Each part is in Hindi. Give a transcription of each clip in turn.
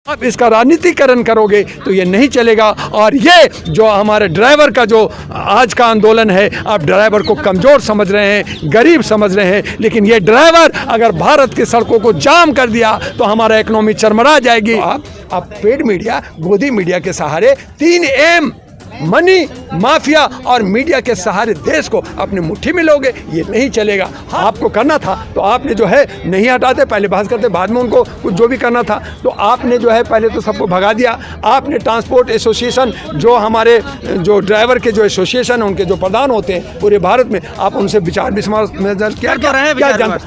आप इसका राजनीतिकरण करोगे तो ये नहीं चलेगा। और ये जो हमारे ड्राइवर का जो आज का आंदोलन है, आप ड्राइवर को कमज़ोर समझ रहे हैं, गरीब समझ रहे हैं, लेकिन ये ड्राइवर अगर भारत की सड़कों को जाम कर दिया तो हमारा इकोनॉमी चरमरा जाएगी। आप पेड मीडिया, गोदी मीडिया के सहारे 3M मनी माफिया और मीडिया के सहारे देश को अपनी मुट्ठी में लोगे, ये नहीं चलेगा। आपको करना था तो आपने जो है नहीं हटाते, पहले बहस करते, बाद में उनको कुछ जो भी करना था तो आपने जो है पहले तो सबको भगा दिया। आपने ट्रांसपोर्ट एसोसिएशन जो हमारे जो ड्राइवर के जो एसोसिएशन है उनके जो प्रधान होते हैं पूरे भारत में, आप उनसे विचार विमर्श क्या कर रहे हैं?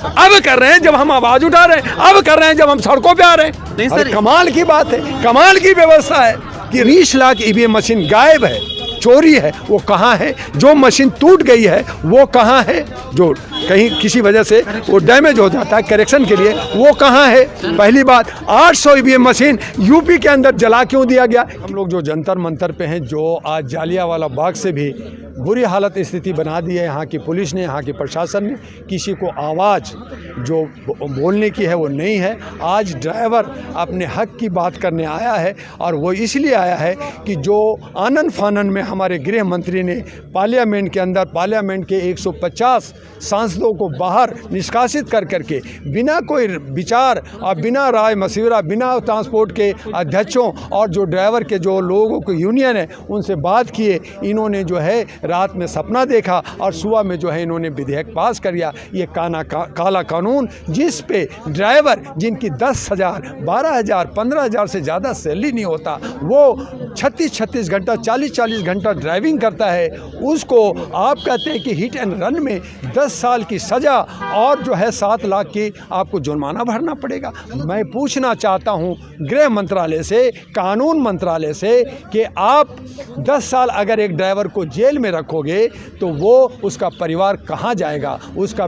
अब कर रहे हैं जब हम आवाज़ उठा रहे हैं, अब कर रहे हैं जब हम सड़कों पर आ रहे हैं। कमाल की बात है, कमाल की व्यवस्था है कि 20 लाख ईवीएम मशीन गायब है, चोरी है, वो कहाँ है? जो मशीन टूट गई है वो कहाँ है? जो कहीं किसी वजह से वो डैमेज हो जाता है करेक्शन के लिए, वो कहाँ है? पहली बात, 800 ईवीएम मशीन यूपी के अंदर जला क्यों दिया गया? हम लोग जो जंतर मंतर पे हैं, जो आज जालियांवाला बाग से भी बुरी हालत स्थिति बना दी है यहाँ की पुलिस ने, यहाँ की प्रशासन ने, किसी को आवाज़ जो बोलने की है वो नहीं है। आज ड्राइवर अपने हक की बात करने आया है और वो इसलिए आया है कि जो आनन फानन में हमारे गृह मंत्री ने पार्लियामेंट के अंदर पार्लियामेंट के 150 सांसदों को बाहर निष्कासित कर करके बिना कोई विचार और बिना राय मशविरा, बिना ट्रांसपोर्ट के अध्यक्षों और जो ड्राइवर के जो लोगों को यूनियन है उनसे बात किए, इन्होंने जो है रात में सपना देखा और सुबह में जो है इन्होंने विधेयक पास कर दिया। ये काला कानून जिस पे ड्राइवर जिनकी 10,000, 12,000, 15,000 से ज़्यादा सैलरी नहीं होता, वो 36 घंटा, 40 घंटा ड्राइविंग करता है, उसको आप कहते हैं कि हिट एंड रन में 10 साल की सज़ा और जो है 7 लाख की आपको जुर्माना भरना पड़ेगा। मैं पूछना चाहता हूँ गृह मंत्रालय से, कानून मंत्रालय से कि आप 10 साल अगर एक ड्राइवर को जेल में रखोगे तो वो उसका परिवार कहाँ जाएगा, उसका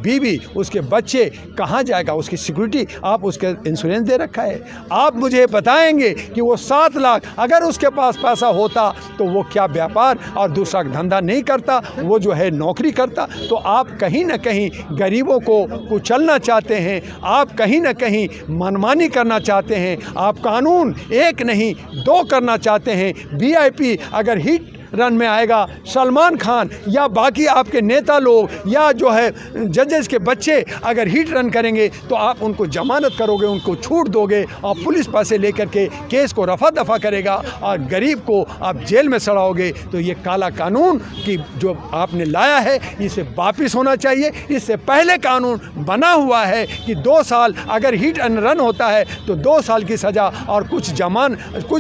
बीवी, उसके बच्चे कहाँ जाएगा, उसकी सिक्योरिटी, आप उसके इंश्योरेंस दे रखा है। आप मुझे बताएंगे कि वो 7 लाख अगर उसके पास पैसा होता तो वो क्या व्यापार और दूसरा धंधा नहीं करता, वो जो है नौकरी करता। तो आप कहीं ना कहीं गरीबों को कुचलना चाहते हैं, आप कहीं ना कहीं मनमानी करना चाहते हैं, आप कानून एक नहीं 2 करना चाहते हैं। VIP अगर हिट रन में आएगा, सलमान खान या बाकी आपके नेता लोग या जो है जजेस के बच्चे अगर हिट रन करेंगे तो आप उनको जमानत करोगे, उनको छूट दोगे और पुलिस पैसे लेकर के केस को रफा दफा करेगा और गरीब को आप जेल में सड़ाओगे। तो ये काला कानून की जो आपने लाया है इसे वापिस होना चाहिए। इससे पहले कानून बना हुआ है कि 2 साल अगर हिट एंड रन होता है तो 2 साल की सज़ा और कुछ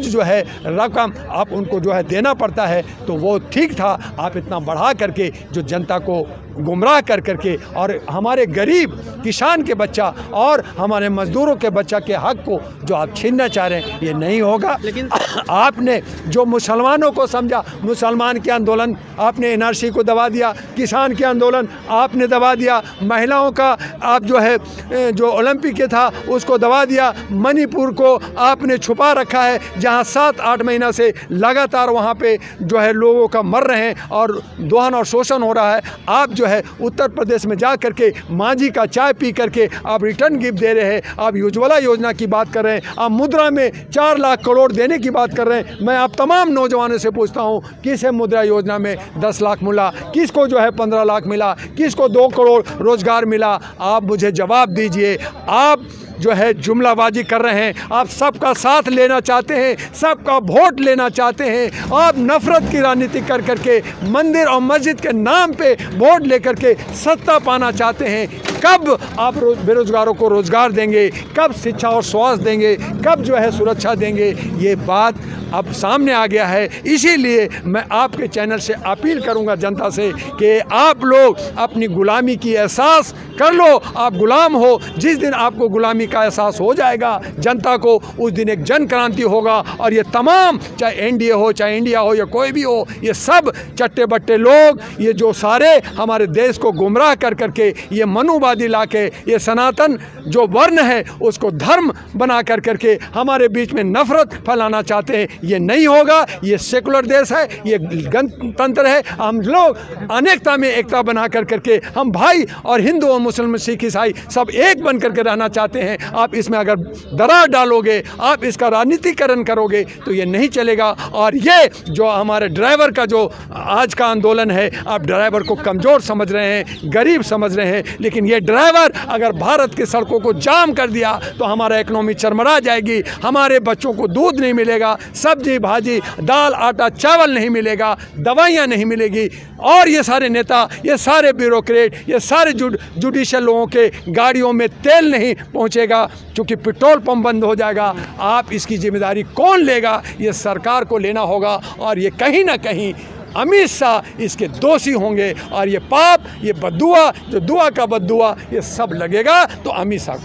जो है रकम आप उनको जो है देना पड़ता है, तो वो ठीक था। आप इतना बढ़ा करके जो जनता को गुमराह कर करके और हमारे गरीब किसान के बच्चा और हमारे मजदूरों के बच्चा के हक को जो आप छीनना चाह रहे हैं, ये नहीं होगा। लेकिन आपने जो मुसलमानों को समझा, मुसलमान के आंदोलन आपने NRC को दबा दिया, किसान के आंदोलन आपने दबा दिया, महिलाओं का आप जो है जो ओलंपिक के था उसको दबा दिया, मणिपुर को आपने छुपा रखा है जहाँ 7-8 महीना से लगातार वहाँ पे जो है लोगों का मर रहे हैं और दोहन और शोषण हो रहा है। आप जो है उत्तर प्रदेश में जा करके मांझी का चाय पी करके आप रिटर्न गिफ्ट दे रहे हैं, आप उज्ज्वला योजना की बात कर रहे हैं, आप मुद्रा में 4 लाख करोड़ देने की बात कर रहे हैं। मैं आप तमाम नौजवानों से पूछता हूं, किसे मुद्रा योजना में 10 लाख मिला, किसको जो है 15 लाख मिला, किसको 2 करोड़ रोजगार मिला? आप मुझे जवाब दीजिए। आप जो है जुमलाबाजी कर रहे हैं, आप सबका साथ लेना चाहते हैं, सबका वोट लेना चाहते हैं, आप नफरत की राजनीति कर करके मंदिर और मस्जिद के नाम पे वोट लेकर के सत्ता पाना चाहते हैं। कब आप बेरोजगारों को रोजगार देंगे, कब शिक्षा और स्वास्थ्य देंगे, कब जो है सुरक्षा देंगे? ये बात अब सामने आ गया है। इसीलिए मैं आपके चैनल से अपील करूंगा जनता से कि आप लोग अपनी गुलामी की एहसास कर लो। आप गुलाम हो, जिस दिन आपको गुलामी का एहसास हो जाएगा जनता को, उस दिन एक जन क्रांति होगा और ये तमाम चाहे NDA हो, चाहे इंडिया हो या कोई भी हो, ये सब चट्टे बट्टे लोग, ये जो सारे हमारे देश को गुमराह कर करके ये मनुवादी उपाधि लाके ये सनातन जो वर्ण है उसको धर्म बना कर करके हमारे बीच में नफरत फैलाना चाहते हैं। ये नहीं होगा। ये सेकुलर देश है, ये गणतंत्र है। हम लोग अनेकता में एकता बना कर करके हम भाई और हिंदू और मुस्लिम सिख ईसाई सब एक बन करके रहना चाहते हैं। आप इसमें अगर दरार डालोगे, आप इसका राजनीतिकरण करोगे तो ये नहीं चलेगा। और ये जो हमारे ड्राइवर का जो आज का आंदोलन है, आप ड्राइवर को कमज़ोर समझ रहे हैं, गरीब समझ रहे हैं, लेकिन ये ड्राइवर अगर भारत की सड़कों को जाम कर दिया तो हमारा इकोनॉमी चरमरा जाएगी। हमारे बच्चों को दूध नहीं मिलेगा, सब्जी भाजी दाल आटा चावल नहीं मिलेगा, दवाइयाँ नहीं मिलेगी। और ये सारे नेता, ये सारे ब्यूरोक्रेट, ये सारे जुडिशियल लोगों के गाड़ियों में तेल नहीं पहुँचेगा क्योंकि पेट्रोल पंप बंद हो जाएगा। आप इसकी जिम्मेदारी कौन लेगा? ये सरकार को लेना होगा। और ये कहीं ना कहीं अमित शाह इसके दोषी होंगे। और ये पाप, ये बद्दुआ, जो दुआ का बद्दुआ, ये सब लगेगा तो अमित शाह।